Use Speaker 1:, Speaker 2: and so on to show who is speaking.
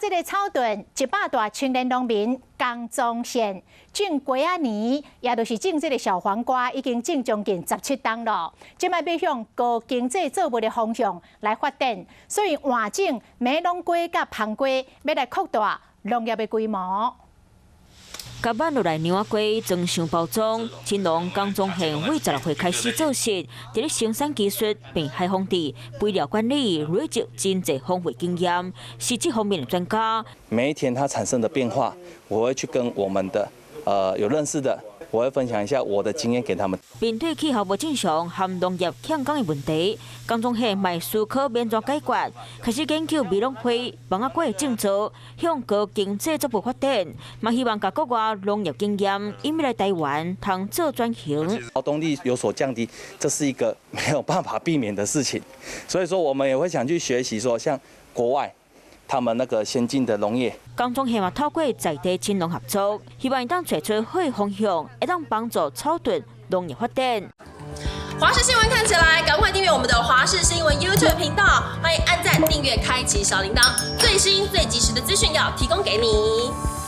Speaker 1: 这个草屯100大青年农民江中县种瓜仔年，也就是种这个小黄瓜，已经种将近17冬了。即摆要向高经济作物的方向来发展，所以换种美浓瓜甲香瓜，要来扩大农业的规模。
Speaker 2: 甲挽落来牛仔瓜装箱包装，青农江中县为16岁开始做事，伫咧生产技术、并海烘地、肥料管理累积真侪丰富经验，是这方面的专家。
Speaker 3: 每一天它产生的变化，我会去跟我们的有认识的，我会分享一下我的经验给他们。
Speaker 2: 面对气候不正常和农业欠工的问题，江中县卖思考免怎解决，开始研究美浓花、芒仔瓜的种植，向高经济逐步发展，嘛希望甲国外农业经验引入来台湾，通做转型。
Speaker 3: 劳动力有所降低，这是一个没有办法避免的事情，所以说我们也会想去学习说，像国外。 他们那个先进的农业，
Speaker 2: 江中县嘛透过在地青农合作，希望当找出好的方向，会当帮助草屯农业发展。
Speaker 4: 华视新闻看起来，赶快订阅我们的华视新闻 YouTube 频道，欢迎按赞、订阅、开启小铃铛，最新最及时的资讯要提供给你。